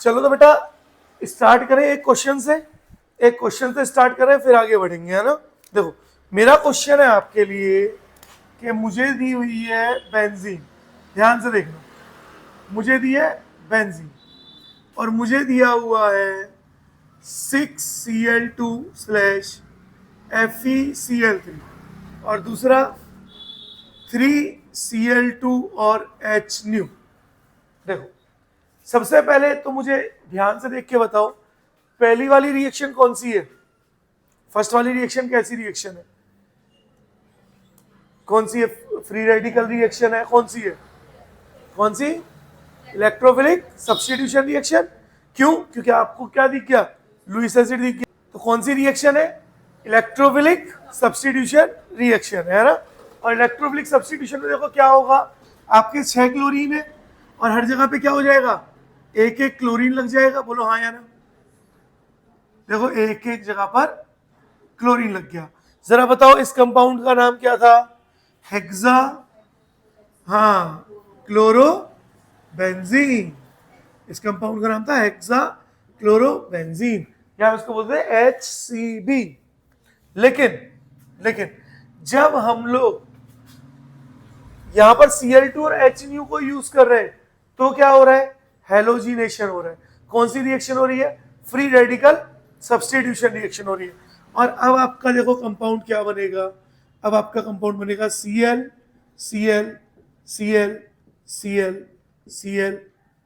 चलो तो बेटा स्टार्ट करें एक क्वेश्चन से स्टार्ट करें, फिर आगे बढ़ेंगे, है ना। देखो मेरा क्वेश्चन है आपके लिए कि मुझे दी हुई है बेंजीन, ध्यान से देखना, मुझे दी है बेंजीन और मुझे दिया हुआ है 6Cl2 स्लैश FeCl3 और दूसरा 3Cl2 और H न्यू। देखो सबसे पहले तो मुझे ध्यान से देख के बताओ, पहली वाली रिएक्शन कौन सी है? फर्स्ट वाली रिएक्शन कैसी रिएक्शन है? कौन सी है? फ्री रेडिकल रिएक्शन है। कौन सी है? कौन सी? Electrophilic substitution reaction. क्यों? क्योंकि आपको क्या दिख गया? लुईस एसिड दिख गया। तो कौन सी रिएक्शन है? इलेक्ट्रोफिलिक सब्स्टिट्यूशन रिएक्शन है ना। और इलेक्ट्रोफिलिक सब्स्टिट्यूशन में देखो क्या होगा, आपके 6 क्लोरीन है और हर जगह पे क्या हो जाएगा? एक एक क्लोरीन लग जाएगा। बोलो हाँ या ना। देखो एक एक जगह पर क्लोरीन लग गया। जरा बताओ इस कंपाउंड का नाम क्या था? हेक्सा, हाँ, क्लोरोबेंजीन। इस कंपाउंड का नाम था हेक्सा क्लोरोबेंजीन, या उसको बोलते हैं HCB। लेकिन जब हम लोग यहां पर Cl2 और H न्यू को यूज कर रहे हैं तो क्या हो रहा है? हेलोजिनेशन हो रहा है। कौन सी रिएक्शन हो रही है? फ्री रेडिकल सब्स्टिट्यूशन रिएक्शन हो रही है। और अब आपका देखो कंपाउंड क्या बनेगा? अब आपका कंपाउंड बनेगा Cl Cl Cl Cl Cl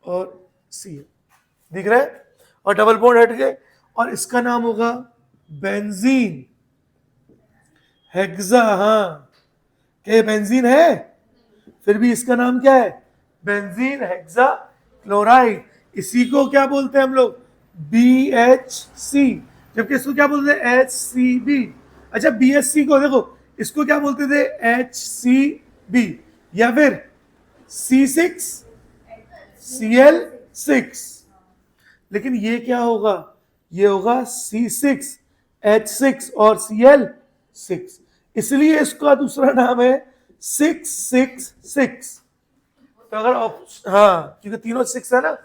और Cl, दिख रहा है? और डबल बॉन्ड हट गए और इसका नाम होगा बेंजीन, हेक्सा। हाँ, क्या बेंजीन है? फिर भी इसका नाम क्या है? Benzene hexa chloride. इसी को क्या बोलते हैं हम लोग? BHC। जबकि इसको क्या बोलते हैं? HCB। अच्छा BHC को देखो, इसको क्या बोलते थे? HCB या फिर C6Cl6। लेकिन ये क्या होगा? ये होगा C6H6 और Cl6, इसलिए इसका दूसरा नाम है 666। तो अगर हाँ, क्योंकि तीनों 6 है ना।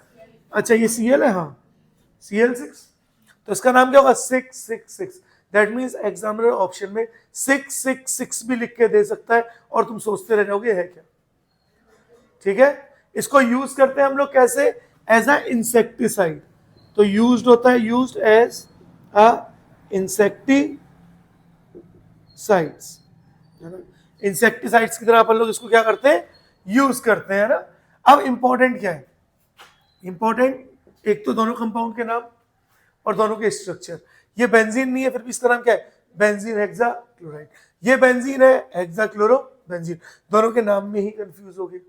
अच्छा ये Cl है, हाँ Cl6, तो इसका नाम क्या होगा? 666। दैट मीन्स एग्जामिनर ऑप्शन में 666 भी लिख के दे सकता है और तुम सोचते रह जाओगे है क्या। ठीक है, इसको यूज करते हैं हम लोग कैसे? As a insecticide. तो यूज्ड होता है, यूज्ड एज अ इंसेक्टिसाइड्स, है ना। इंसेक्टिसाइड्स की तरह अपन लोग इसको क्या करते हैं? यूज करते हैं ना। अब इंपॉर्टेंट क्या है? इंपॉर्टेंट एक तो दोनों कंपाउंड के नाम और दोनों के स्ट्रक्चर। ये बेंजीन नहीं है, फिर भी इसका नाम क्या है? Benzene hexa chloride. ये बेंजीन है, हेक्सा क्लोरोबेंजीन। दोनों के नाम में ही कंफ्यूज हो गए।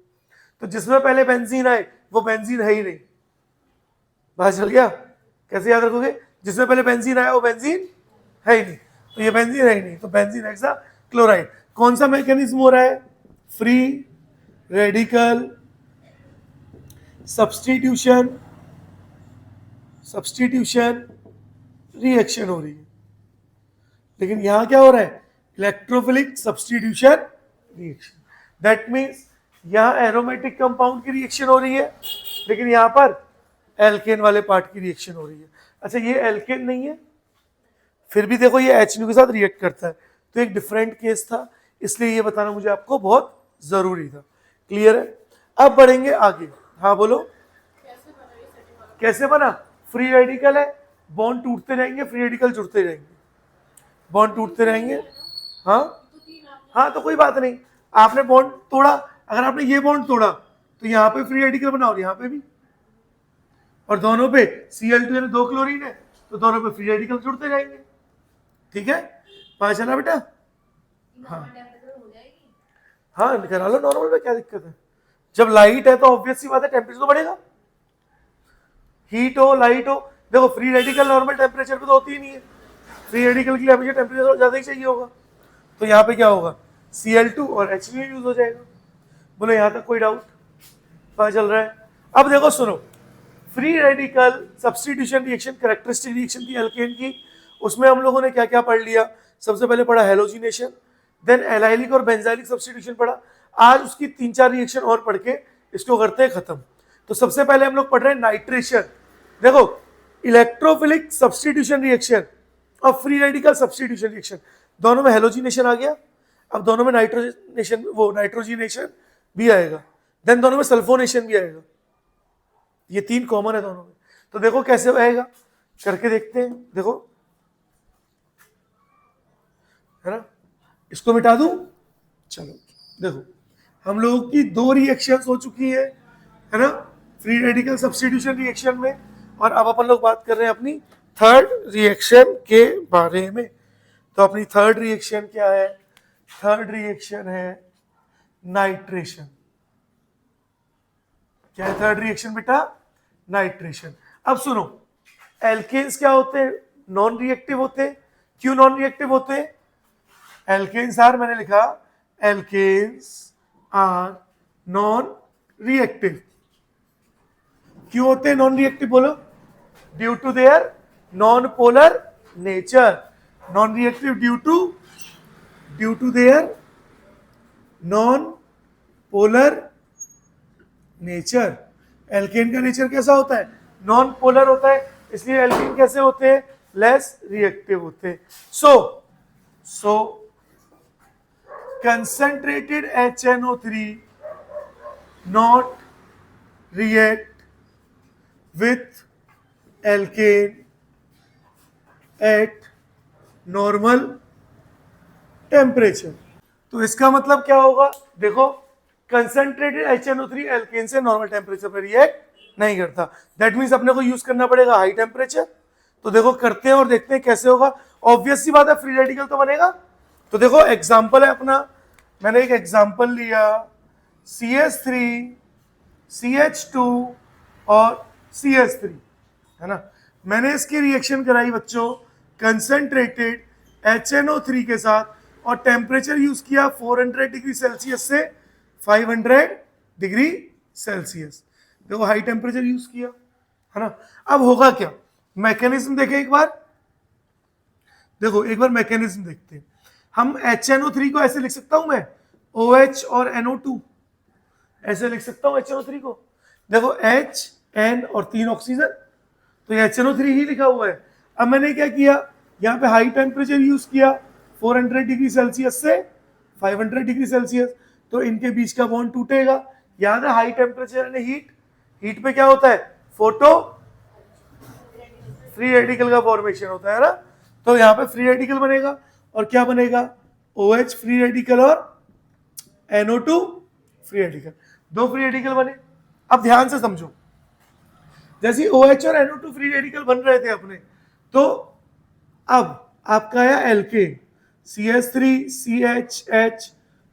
तो जिसमें पहले बेंजीन आए वो बेंजीन है ही नहीं। बात चल गया? कैसे याद रखोगे? जिसमें पहले बेंजीन आया वो बेंजीन है ही नहीं, तो ये बेंजीन है ही नहीं, तो बेंजीन हेक्सा क्लोराइड। कौन सा मैकेनिज्म हो रहा है? फ्री रेडिकल सब्स्टिट्यूशन रिएक्शन हो रही है। लेकिन यहां क्या हो रहा है? Electrophilic substitution reaction. That means यहां एरोमेटिक कंपाउंड की रिएक्शन हो रही है, लेकिन यहां पर एल्केन वाले पार्ट की रिएक्शन हो रही है। अच्छा ये एल्केन नहीं है, फिर भी देखो ये H के साथ रिएक्ट करता है, तो एक डिफरेंट केस था, इसलिए ये बताना मुझे आपको बहुत जरूरी था। क्लियर है? अब बढ़ेंगे आगे। हाँ बोलो, कैसे बना? फ्री रेडिकल है, बॉन्ड टूटते रहेंगे, फ्री रेडिकल जुड़ते रहेंगे, बॉन्ड टूटते रहेंगे। हाँ हाँ, तो कोई बात नहीं, आपने बॉन्ड तोड़ा, अगर आपने ये बॉन्ड तोड़ा तो यहाँ पे फ्री रेडिकल बना और यहाँ पे भी, और दोनों पे Cl2 यानी 2 क्लोरीन है, तो दोनों पे फ्री रेडिकल जुड़ते जाएंगे। ठीक है, पता चला बेटा? हाँ हाँ, करा लो नॉर्मल में, क्या दिक्कत है? जब लाइट है तो ऑब्वियस सी बात है टेम्परेचर तो बढ़ेगा, हीट हो लाइट हो। देखो फ्री रेडिकल नॉर्मल टेम्परेचर पे तो होती ही नहीं है, फ्री रेडिकल के लिए हमेशा टेम्परेचर ज्यादा ही चाहिए होगा। तो यहाँ पे क्या होगा? Cl2 और H यूज हो जाएगा। बोलो यहाँ तक कोई डाउट? पता चल रहा है? अब देखो सुनो, free radical substitution reaction, characteristic reaction थी एल्केन की, उसमें हम लोगों ने क्या क्या पढ़ लिया? सबसे पहले पढ़ा हेलोजिनेशन, देन एलाइलिक और बेंजाइलिक सब्स्टिट्यूशन पढ़ा। आज उसकी 3-4 रिएक्शन और पढ़ के इसको करते हैं खत्म। तो सबसे पहले हम लोग पढ़ रहे हैं नाइट्रेशन। देखो इलेक्ट्रोफिलिक सब्स्टिट्यूशन रिएक्शन और फ्री रेडिकल सब्स्टिट्यूशन रिएक्शन, दोनों में हेलोजिनेशन आ गया, अब दोनों में नाइट्रोजनेशन, वो नाइट्रोजिनेशन भी आएगा, देन दोनों में सल्फोनेशन भी आएगा, ये तीन कॉमन है दोनों में। तो देखो कैसे आएगा, करके देखते हैं, देखो है ना, इसको मिटा दूं, चलो देखो हम लोगों की दो रिएक्शंस हो चुकी है ना, फ्री रेडिकल सब्स्टिट्यूशन रिएक्शन में, और अब अपन लोग बात कर रहे हैं अपनी थर्ड रिएक्शन के बारे में। तो अपनी थर्ड रिएक्शन क्या है, थर्ड रिएक्शन है नाइट्रेशन। क्या है थर्ड रिएक्शन बेटा, नाइट्रेशन। अब सुनो, एल्केन्स क्या होते हैं, नॉन रिएक्टिव होते हैं। क्यों नॉन रिएक्टिव होते हैं, एल्केन्स आर, मैंने लिखा एल्केन्स आर नॉन रिएक्टिव। क्यों होते हैं नॉन रिएक्टिव बोलो, due to their non polar nature. Non reactive due to their non polar nature. Alkane का नेचर कैसा होता है, नॉन पोलर होता है, इसलिए एल्केन कैसे होते हैं, लेस रिएक्टिव होते हैं। सो concentrated HNO3 not react with alkane at normal temperature। तो इसका मतलब क्या होगा, देखो कंसंट्रेटेड HNO3 एल्केन से नॉर्मल टेम्परेचर पर रिएक्ट नहीं करता, दैट मीन्स अपने को यूज करना पड़ेगा हाई टेम्परेचर। तो देखो करते हैं और देखते हैं कैसे होगा, ऑब्वियस सी बात है फ्री रेडिकल तो बनेगा। तो देखो एग्जांपल है अपना, मैंने एक एग्जांपल लिया CH3 CH2 और CH3 है ना, मैंने इसकी रिएक्शन कराई बच्चों कंसंट्रेटेड HNO3 के साथ, और टेम्परेचर यूज किया 400 डिग्री सेल्सियस से 500 डिग्री सेल्सियस। देखो हाई टेम्परेचर यूज किया है ना। अब होगा क्या, मैकेनिज्म देखें एक बार, देखो एक बार मैकेनिज्म देखते हैं। हम HNO3 को ऐसे लिख सकता हूं मैं, OH और NO2 ऐसे लिख सकता हूं HNO3 को। देखो H N और 3 ऑक्सीजन, तो ये HNO3 ही लिखा हुआ है। अब मैंने क्या किया, यहाँ पे हाई टेम्परेचर यूज किया 400 डिग्री सेल्सियस से 500 डिग्री सेल्सियस, तो इनके बीच का बॉन्ड टूटेगा। याद है हाई टेम्परेचर यानी हीट, हीट पे क्या होता है, फोटो फ्री रेडिकल का फॉर्मेशन होता है ना। तो यहाँ पे फ्री रेडिकल बनेगा, और क्या बनेगा, OH फ्री रेडिकल और NO2 फ्री रेडिकल, दो फ्री रेडिकल बने। अब ध्यान से समझो, जैसे OH और NO2 फ्री रेडिकल बन रहे थे अपने, तो अब आपका आया एल्केन CH3 CHH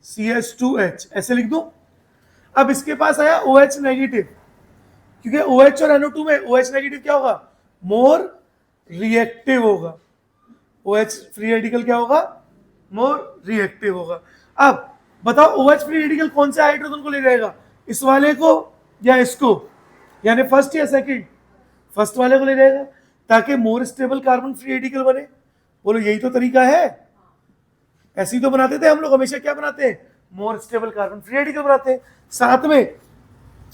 CH2H ऐसे लिख दो। अब इसके पास आया OH नेगेटिव, क्योंकि OH और NO2 में OH नेगेटिव क्या होगा, मोर रिएक्टिव होगा। OH फ्री रेडिकल क्या होगा, मोर रिएक्टिव होगा। अब बताओ OH फ्री रेडिकल कौन से हाइड्रोजन को ले जाएगा, इस वाले को या इसको, यानी फर्स्ट या सेकंड, फर्स्ट वाले को ले जाएगा, ताकि more stable carbon free radical बने। बोलो यही तो तरीका है, ऐसे ही तो बनाते थे हम लोग हमेशा, क्या बनाते हैं, more stable carbon free radical बनाते हैं। साथ में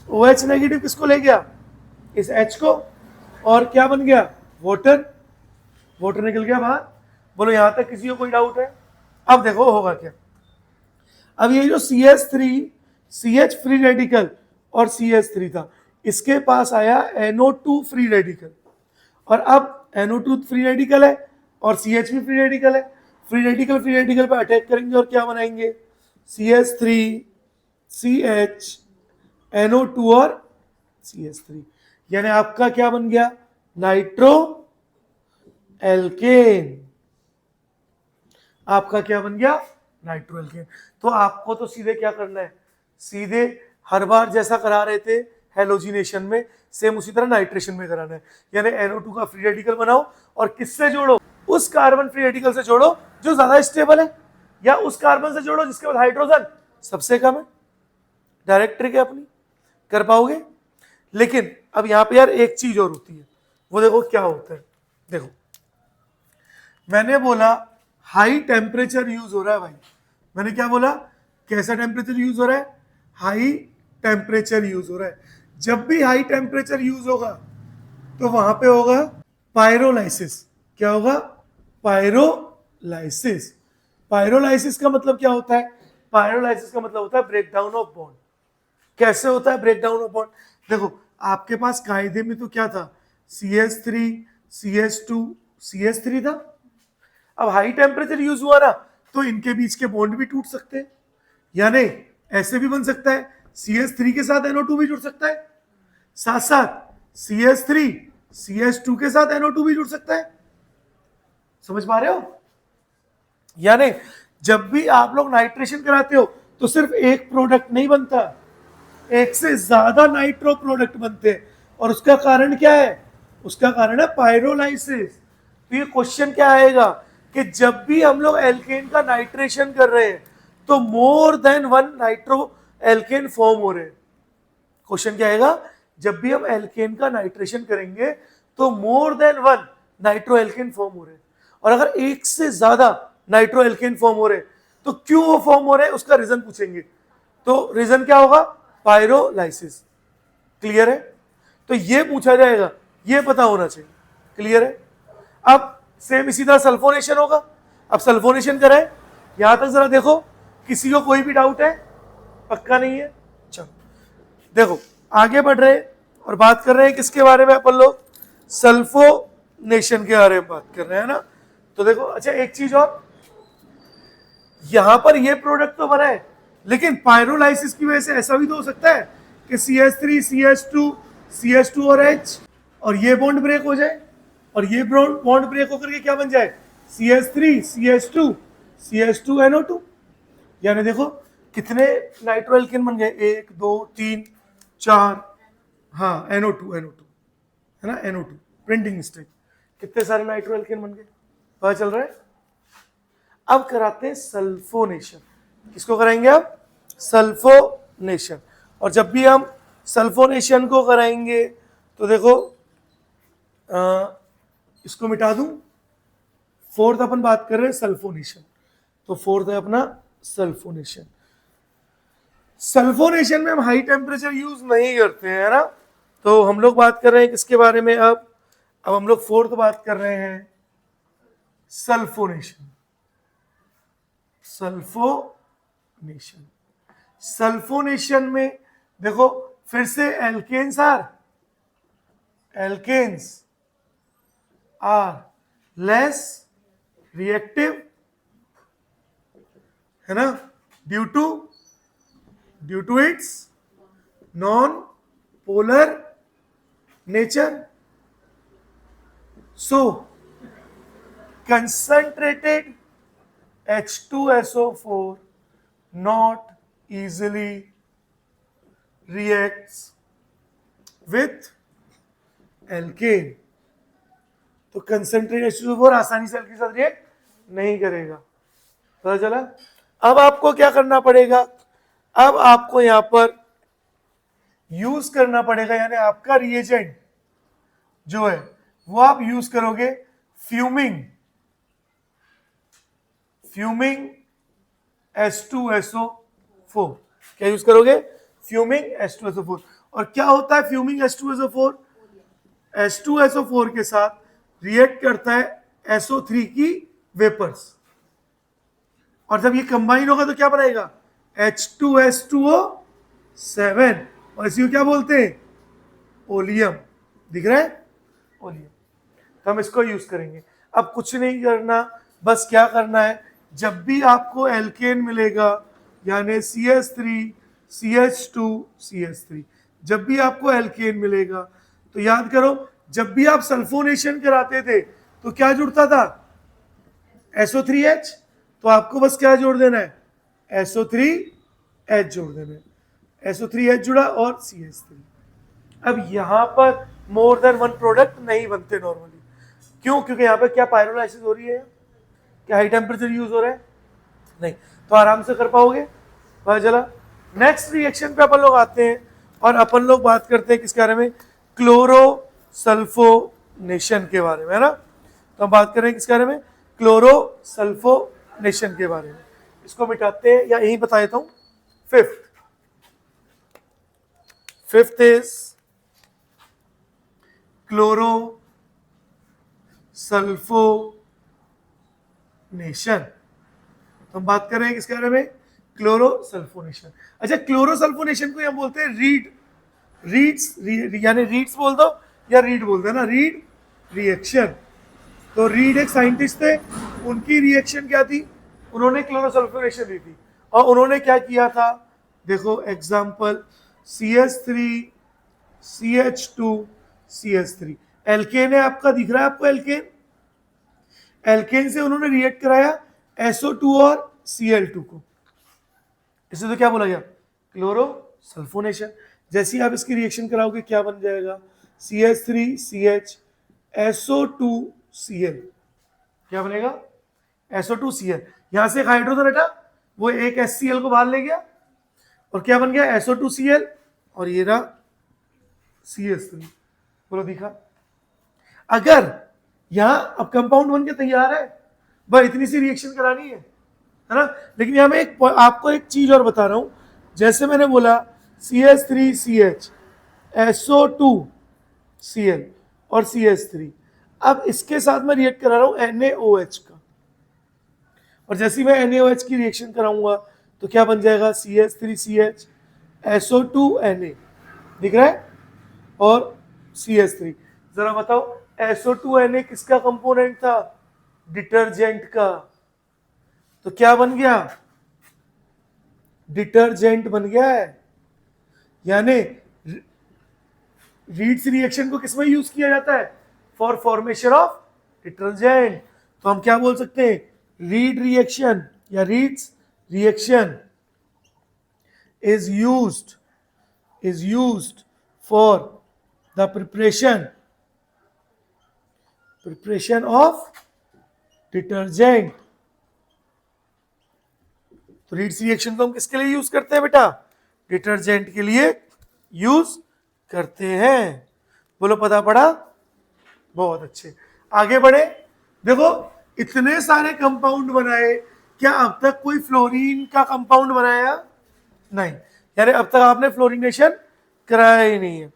OH नेगेटिव किसको ले गया, इस H को, और क्या बन गया, वाटर, वाटर निकल गया बाहर। बोलो यहां तक किसी को कोई डाउट है। अब देखो होगा क्या, अब ये जो CH3 CH फ्री रेडिकल और CH3 था, इसके पास आया NO2 फ्री रेडिकल, और अब NO2 फ्री रेडिकल है और CH भी फ्री रेडिकल है। फ्री रेडिकल पे अटैक करेंगे और क्या बनाएंगे, CH3 CH NO2 और CH3, यानी आपका क्या बन गया, नाइट्रो एल्केन। आपका क्या बन गया, नाइट्रो एल्केन। तो आपको तो सीधे क्या करना है, सीधे हर बार जैसा करा रहे थे हेलोजिनेशन में, सेम उसी तरह नाइट्रेशन में कराना है। यानी NO2 का फ्री रेडिकल बनाओ और किससे जोड़ो, उस कार्बन फ्री रेडिकल से जोड़ो जो ज्यादा स्टेबल है, या उस कार्बन से जोड़ो जिसके पास हाइड्रोजन सबसे कम है। डायरेक्ट ट्रिक है अपनी, कर पाओगे। लेकिन अब यहां पे यार एक चीज और होती है, वो देखो क्या होता है। देखो मैंने बोला हाई टेम्परेचर यूज हो रहा है भाई, मैंने क्या बोला, कैसा टेम्परेचर यूज हो रहा है, हाई टेम्परेचर यूज हो रहा है। जब भी हाई टेम्परेचर यूज होगा तो वहां पे होगा पायरोलाइसिस। क्या होगा? पायरोलाइसिस। पायरोलाइसिस का मतलब क्या होता है? पायरोलाइसिस का मतलब होता है ब्रेकडाउन ऑफ बॉन्ड। कैसे होता है ब्रेकडाउन ऑफ बॉन्ड? देखो, आपके पास कायदे में तो क्या था? CH3 CH2 CH3 था। अब हाई टेम्परेचर यूज हुआ ना, तो इनके बीच के बॉन्ड भी टूट सकते हैं, यानी ऐसे भी बन सकता है, CH3 के साथ NO2 भी जुड़ सकता है, साथ साथ CH3 CH2 के साथ NO2 भी जुड़ सकता है। समझ पा रहे हो? यानी जब भी आप लोग नाइट्रेशन कराते हो तो सिर्फ एक प्रोडक्ट नहीं बनता, एक से ज्यादा नाइट्रो प्रोडक्ट बनते हैं। और उसका कारण क्या है? उसका कारण है पायरोलाइसिस। तो ये क्वेश्चन क्या आएगा कि जब भी हम लोग एल्केन का नाइट्रेशन कर रहे हैं तो more than one nitro alkene form हो रहे हैं। क्वेश्चन क्या आएगा? जब भी हम एल्केन का नाइट्रेशन करेंगे तो more than one nitro alkene form हो रहे हैं। और अगर एक से ज्यादा नाइट्रो एल्केन फॉर्म हो रहे हैं तो क्यों वो फॉर्म हो रहे हैं उसका रीजन पूछेंगे। तो रीजन क्या होगा? पायरोलाइसिस। क्लियर है? तो ये पूछा जाएगा, ये पता होना चाहिए। क्लियर है? अब सेम इसी तरह सल्फोनेशन होगा। अब सल्फोनेशन कराए, यहां तक जरा देखो, किसी को कोई भी डाउट है? पक्का नहीं है? चलो देखो, आगे बढ़ रहे हैं और बात कर रहे हैं किसके बारे में अपन लोग? सल्फोनेशन के बारे में बात कर रहे हैं ना। तो देखो, अच्छा एक चीज और, यहां पर ये प्रोडक्ट तो बना है, लेकिन पायरोलाइसिस की वजह से ऐसा भी तो हो सकता है कि CH3 CH2 CH2 और H, और ये बॉन्ड ब्रेक हो जाए, और ये बॉन्ड ब्रेक होकर के क्या बन जाए? CH3 CH2 CH2 NO2। यानी देखो कितने नाइट्रो एल्केन बन गए, 1 2 3 4, हाँ NO2 है ना, NO2, प्रिंटिंग मिस्टेक। कितने सारे नाइट्रो एल्केन बन गए, पता चल रहा है? अब कराते हैं सल्फोनेशन। किसको कराएंगे अब? सल्फोनेशन। और जब भी हम सल्फोनेशन को कराएंगे तो देखो, इसको मिटा दूं, फोर्थ अपन बात कर रहे हैं सल्फोनेशन। तो फोर्थ है अपना सल्फोनेशन। सल्फोनेशन में हम हाई टेम्परेचर यूज नहीं करते हैं, है ना। तो हम लोग बात कर रहे हैं किसके बारे में अब हम लोग फोर्थ बात कर रहे हैं सल्फोनेशन। सल्फोनेशन, सल्फोनेशन में देखो फिर से एल्केन्स आर लेस रिएक्टिव, है ना, due to its non polar nature. So concentrated H2SO4 not easily reacts with alkane। तो कंसेंट्रेटेड H2SO4 आसानी से एल्केन के साथ रिएक्ट नहीं करेगा। पता चला? अब आपको क्या करना पड़ेगा? अब आपको यहां पर यूज करना पड़ेगा, यानी आपका रिएजेंट जो है वो आप यूज करोगे फ्यूमिंग H2SO4। क्या यूज करोगे? Fuming H2SO4। और क्या होता है फ्यूमिंग H2SO4? H2SO4 के साथ रिएक्ट करता है SO3 की वेपर्स, और जब ये कंबाइन होगा तो क्या बनाएगा? H2S2O7, और इसी को क्या बोलते हैं? ओलियम। दिख रहा है? ओलियम। तो हम इसको यूज करेंगे। अब कुछ नहीं करना, बस क्या करना है, जब भी आपको एल्केन मिलेगा, यानी CH3 CH2 CH3, जब भी आपको एल्केन मिलेगा तो याद करो, जब भी आप सल्फोनेशन कराते थे तो क्या जुड़ता था? SO3H। तो आपको बस क्या जोड़ देना है? SO3H जोड़ देना है। SO3H जुड़ा और CH3। अब यहां पर मोर देन वन प्रोडक्ट नहीं बनते नॉर्मली। क्यों? क्योंकि यहां पर क्या पायरोलाइसिस हो रही है? क्या हाई टेम्परेचर यूज हो रहा है? नहीं। तो आराम से कर पाओगे? पता चला? नेक्स्ट रिएक्शन पे अपन लोग आते हैं और अपन लोग बात करते हैं किसके बारे में? क्लोरो सल्फोनेशन के बारे में, है ना। तो हम बात कर रहे हैं किसके बारे में? क्लोरो सल्फोनेशन के बारे में। इसको मिटाते हैं या यही बता देता हूं। Fifth is chloro sulphonation. तो हम बात कर रहे हैं किसके बारे में? क्लोरोसल्फोनेशन। अच्छा, क्लोरोसल्फोनेशन को हम बोलते हैं रीड्स, यानी रीड्स बोल दो या रीड बोल दो ना, रीड रिएक्शन। तो रीड एक साइंटिस्ट थे, उनकी रिएक्शन क्या थी? उन्होंने क्लोरोसल्फोनेशन दी थी। और उन्होंने क्या किया था? देखो example, CH3 CH2 CH3, alkene है आपका, दिख रहा है आपको एल्केन? एल्केन से उन्होंने रिएक्ट कराया SO2 और Cl2 को, इसे तो क्या बोला गया? क्लोरोसल्फोनेशन। जैसे ही आप इसकी रिएक्शन कराओगे क्या बन जाएगा? CH3CH SO2Cl। क्या बनेगा? SO2Cl। यहां से एक हाइड्रोजन हटा, वो एक HCl को बाहर ले गया और क्या बन गया? SO2Cl, और ये रहा CH3। बोलो दिखा? अगर यहां अब कंपाउंड बन के तैयार है, बस इतनी सी रिएक्शन करानी है ना? लेकिन यहां मैं आपको एक चीज और बता रहा हूं। जैसे मैंने बोला CH3CH SO2Cl और CH3, अब इसके साथ मैं रिएक्ट करा रहा हूं NaOH का, और जैसे ही मैं NaOH की रिएक्शन कराऊंगा तो क्या बन जाएगा? CH3CH SO2Na, दिख रहा है? और CH3। जरा बताओ SO2Na किसका कंपोनेंट था? डिटर्जेंट का। तो क्या बन गया? डिटर्जेंट बन गया है। यानी रीड्स रिएक्शन को किसमें यूज किया जाता है? For formation of detergent. तो हम क्या बोल सकते हैं? रीड रिएक्शन या reads reaction is used for the preparation of detergent। तो रीड्स रिएक्शन को हम किसके लिए यूज करते हैं बेटा? डिटर्जेंट के लिए यूज करते हैं। बोलो पता पड़ा? बहुत अच्छे, आगे बढ़े। देखो इतने सारे कंपाउंड बनाए, क्या अब तक कोई फ्लोरीन का कंपाउंड बनाया? नहीं, यानी अब तक आपने फ्लोरिनेशन कराया ही नहीं है।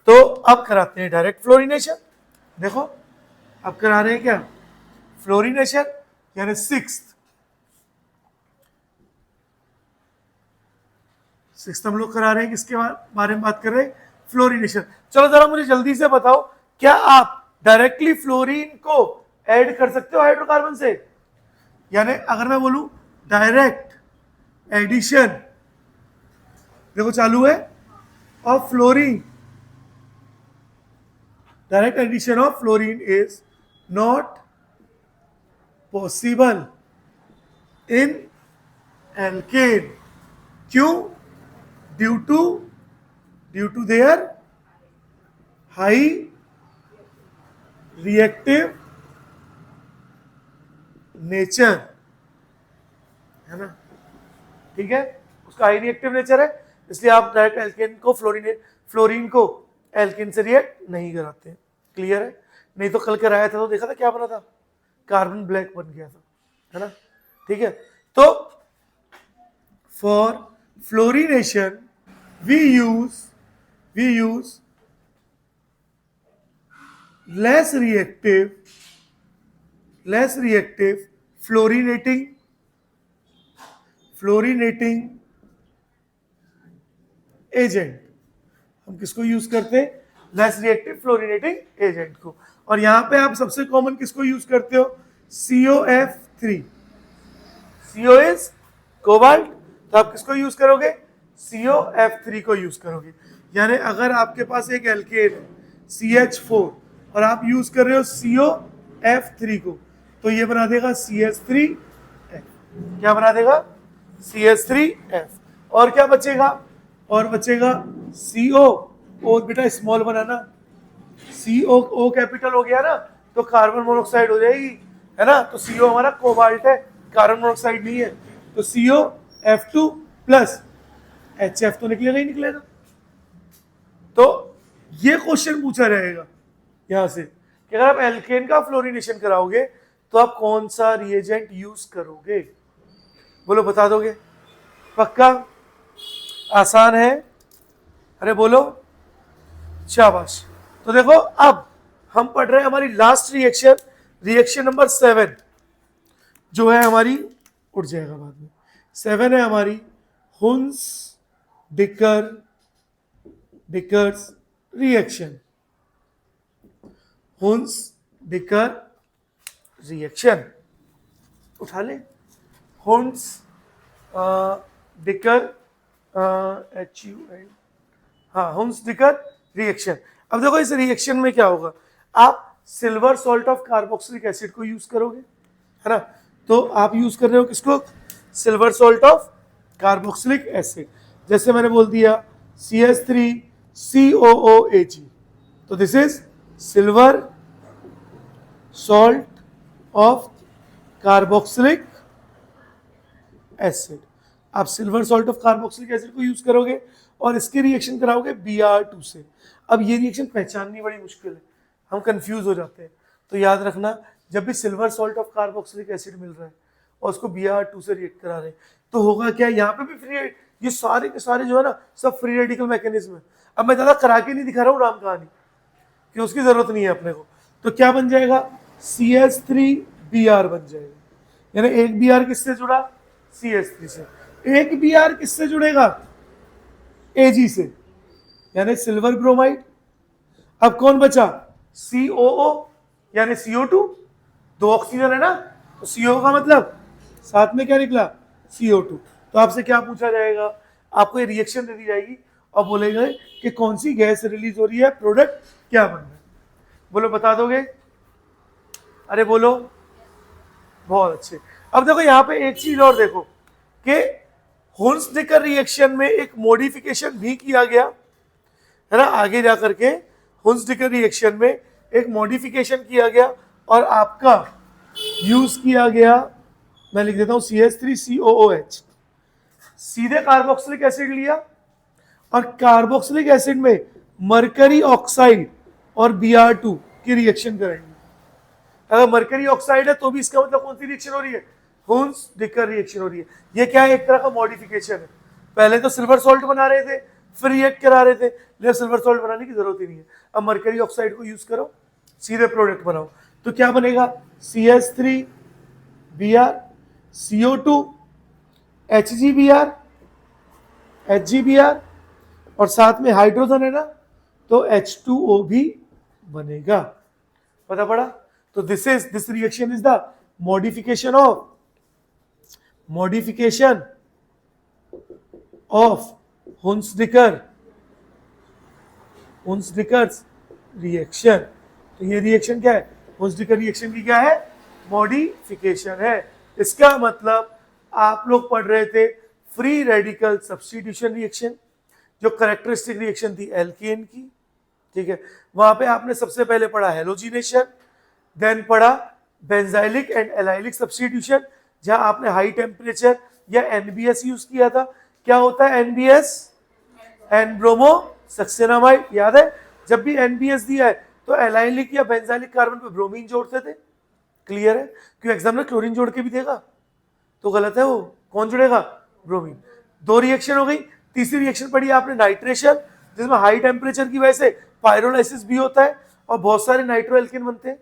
तो अब कराते हैं डायरेक्ट फ्लोरिनेशन। देखो अब करा रहे हैं क्या? फ्लोरिनेशन, यानी सिक्स्थ हम लोग करा रहे हैं। किसके बारे में बात कर रहे हैं? फ्लोरिनेशन। चलो जरा मुझे जल्दी से बताओ, क्या आप डायरेक्टली फ्लोरीन को ऐड कर सकते हो हाइड्रोकार्बन से? यानी अगर मैं बोलूं डायरेक्ट एडिशन, देखो चालू है, of fluorine, direct addition of fluorine is not possible in alkane. क्यों? Due to their high reactive nature, है ना? ठीक है, उसका हाई रिएक्टिव नेचर है, इसलिए आप डायरेक्ट एल्केन को फ्लोरीन को एल्केन से रिएक्ट नहीं कराते। क्लियर है? नहीं तो कल कराया था तो देखा था क्या बना था? कार्बन ब्लैक बन गया था, है ना? ठीक है, तो for fluorination we use less reactive fluorinating agent. हम किसको यूज करते हैं? लेस रिएक्टिव फ्लोरिनेटिंग एजेंट को। और यहां पे आप सबसे कॉमन किसको यूज करते हो? COF3। CO इज कोबाल्ट, तो आप किसको यूज करोगे? COF3 को यूज करोगे। यानी अगर आपके पास एक एल्केन है CH4 और आप यूज कर रहे हो COF3 को, तो ये बना देगा CH3F। क्या बना देगा? CH3F। और क्या बचेगा? और बचेगा CO। ओ बेटा स्मॉल बनाना, CO कैपिटल हो गया ना, तो कार्बन मोनोऑक्साइड हो जाएगी, है ना? तो CO हमारा कोबाल्ट है, कार्बन मोनोऑक्साइड नहीं है, तो COF2 प्लस HF तो निकलेगा ही निकलेगा। तो ये क्वेश्चन पूछा रहेगा यहां से कि अगर आप एल्केन का फ्लोरिनेशन कराओगे तो आप कौन सा रिएजेंट यूज करोगे? बोलो बता दोगे? पक्का? आसान है? अरे बोलो, शाबाश। तो तो देखो अब हम पढ़ रहे हैं हमारी लास्ट रिएक्शन, रिएक्शन नंबर 7 जो है हमारी, उठ जाएगा बाद में, 7 है हमारी हुन्स डिकर्स रिएक्शन, हुन्स डिकर रिएक्शन, उठा ले, हुन्स डिकर HUN, हाँ हुन्स डिकर रिएक्शन। अब देखो इस रिएक्शन में क्या होगा, आप silver salt of carboxylic acid को यूज करोगे, है ना, तो आप यूज कर रहे हो किसको, silver salt of carboxylic acid, जैसे मैंने बोल दिया CH3COOH, तो this is silver salt of carboxylic acid. आप silver salt of carboxylic acid को यूज करोगे और इसकी रिएक्शन कराओगे Br2 से। अब ये रिएक्शन पहचाननी बड़ी मुश्किल है, हम कंफ्यूज हो जाते हैं, तो याद रखना जब भी silver salt of carboxylic acid मिल रहा है और उसको Br2 से रिएक्ट करा रहे हैं तो होगा क्या, यहाँ पे भी फ्री, ये सारे के सारे जो है ना सब फ्री रेडिकल मैकेनिज्म है। अब मैं ज्यादा करा के नहीं दिखा रहा हूँ राम कहानी, कि उसकी जरूरत नहीं है अपने को। तो क्या बन जाएगा, CH3Br बन जाएगा, यानी एक Br किससे जुड़ा, CH3 से, एक Br किससे जुड़ेगा, Ag से, यानी सिल्वर ब्रोमाइड। अब कौन बचा, COO यानी CO2, 2 ऑक्सीजन है ना, तो CO का मतलब साथ में क्या निकला, CO2। तो आपसे क्या पूछा जाएगा, आपको ये रिएक्शन दे दी जाएगी और बोलेगा कि कौन सी गैस रिलीज हो रही है, प्रोडक्ट क्या बन रहा है, बोलो बता दोगे, अरे बोलो, बहुत अच्छे। अब देखो यहाँ पे एक चीज और देखो कि हुन्स डिकर रिएक्शन में एक मॉडिफिकेशन भी किया गया है ना, आगे जा करके हुन्स डिकर रिएक्शन में एक मॉडिफिकेशन किया गया और आपका यूज किया गया, मैं लिख देता हूं CH3COOH, सीधे कार्बोक्सिलिक एसिड लिया और कार्बोक्सिलिक एसिड में मरकरी ऑक्साइड और Br2 की रिएक्शन कराएंगे। अगर मरकरी ऑक्साइड है तो भी इसका मतलब कौन सी रिएक्शन हो रही है, हुन्स डिकर रिएक्शन हो रही है। ये क्या है, एक तरह का मॉडिफिकेशन है, पहले तो सिल्वर सॉल्ट बना रहे थे फिर रिएक्ट करा रहे थे, लेकिन सिल्वर सॉल्ट बनाने की जरूरत ही नहीं है, अब मरकरी ऑक्साइड को यूज करो, सीधे प्रोडक्ट बनाओ। तो क्या बनेगा, CH3Br, CO2, HgBr और साथ में हाइड्रोजन है ना, तो H2O भी बनेगा, पता पड़ा। तो this reaction is the modification of Hunsdiecker reaction. तो ये रिएक्शन क्या है, हुन्स डिकर रिएक्शन की क्या है, मॉडिफिकेशन है। इसका मतलब आप लोग पढ़ रहे थे फ्री रेडिकल सब्स्टिट्यूशन रिएक्शन, जो कैरेक्टरिस्टिक रिएक्शन थी एल्केन की, ठीक है, वहां पे आपने सबसे पहले पढ़ा हेलोजिनेशन, देन पढ़ा बेंजाइलिक एंड एलाइलिक सब्स्टिट्यूशन, जहां आपने हाई टेम्परेचर या NBS यूज किया था। क्या होता है NBS, एन ब्रोमो सक्सेनामाइड, याद है, जब भी NBS दिया है तो एलाइलिक या बेंजाइलिक कार्बन पे ब्रोमीन जोड़ते थे, क्लियर है, क्योंकि एग्जाम में क्लोरीन जोड़ के भी देगा तो गलत है, वो कौन जुड़ेगा, ब्रोमीन। 2 रिएक्शन हो गई, तीसरी रिएक्शन पढ़ी आपने नाइट्रेशन, जिसमें हाई टेम्परेचर की वजह से पायरोलाइसिस भी होता है और बहुत सारे नाइट्रो एल्केन बनते हैं।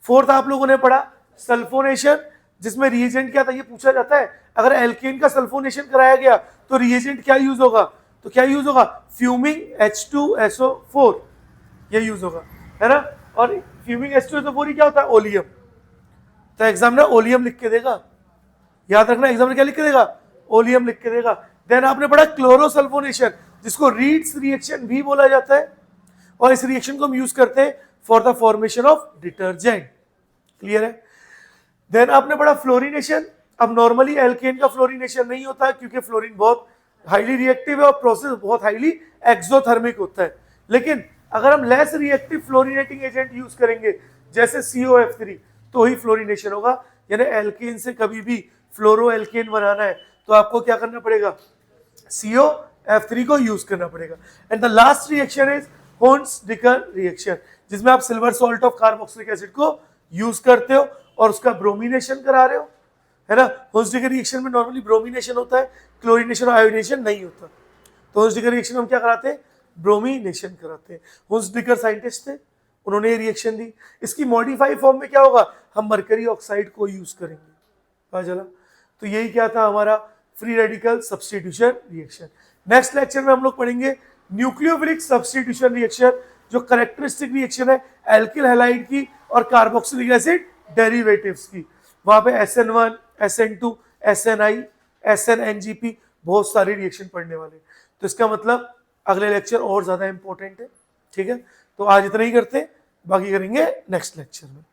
4th आप लोगों ने पढ़ा सल्फोनेशन, जिसमें रिएजेंट क्या था, ये पूछा जाता है, अगर एल्केन का सल्फोनेशन कराया गया तो रिएजेंट क्या यूज होगा, तो क्या यूज होगा, फ्यूमिंग H2SO4, ये यूज होगा, है ना, और फ्यूमिंग H2SO4 ही क्या होता है, ओलियम, तो एग्जामिनर ओलियम लिख के देगा, याद रखना एग्जामिनर क्या लिख के देगा, ओलियम लिख के देगा। देन आपने पढ़ा क्लोरोसल्फोनेशन, जिसको रीड्स रिएक्शन भी बोला जाता है, और इस रिएक्शन को हम यूज करते हैं for the formation of detergent, clear है। देन आपने पढ़ा फ्लोरिनेशन। अब नॉर्मली एल्केन का फ्लोरिनेशन नहीं होता है क्योंकि फ्लोरीन बहुत हाईली रिएक्टिव है और प्रोसेस बहुत हाईली एक्सोथर्मिक होता है, लेकिन अगर हम less reactive fluorinating agent use करेंगे जैसे COF3 तो ही फ्लोरिनेशन होगा, यानी एल्केन से कभी भी फ्लोरो एल्केन बनाना है तो आपको क्या करना पड़ेगा, COF3 को यूज करना पड़ेगा। And the last reaction is Hunsdiecker reaction, जिसमें आप silver salt of carboxylic acid को यूज करते हो और उसका ब्रोमिनेशन करा रहे हो, है ना। हुन्स डिकर रिएक्शन में नॉर्मली ब्रोमिनेशन होता है, क्लोरीनेशन और आयोडीनेशन नहीं होता। तो हुन्स डिकर रिएक्शन में हम क्या कराते हैं, ब्रोमिनेशन कराते हैं। हुंसडिकर साइंटिस्ट थे, उन्होंने ये रिएक्शन दी। इसकी मॉडिफाइड फॉर्म में क्या होगा, हम मरकरी ऑक्साइड को यूज करेंगे। पता चला? तो यही क्या था हमारा free radical substitution reaction. Next lecture में हम लोग पढ़ेंगे न्यूक्लियोफिलिक सब्स्टिट्यूशन रिएक्शन, जो करेक्टरिस्टिक रिएक्शन है एल्किल हैलाइड की और कार्बोक्सिलिक एसिड डेरिवेटिव्स की। वहां पे SN1, SN2, SNI, SNNGP बहुत सारे रिएक्शन पढ़ने वाले। तो इसका मतलब अगले लेक्चर और ज्यादा इंपॉर्टेंट है। ठीक है, तो आज इतना ही करते हैं, बाकी करेंगे नेक्स्ट लेक्चर में।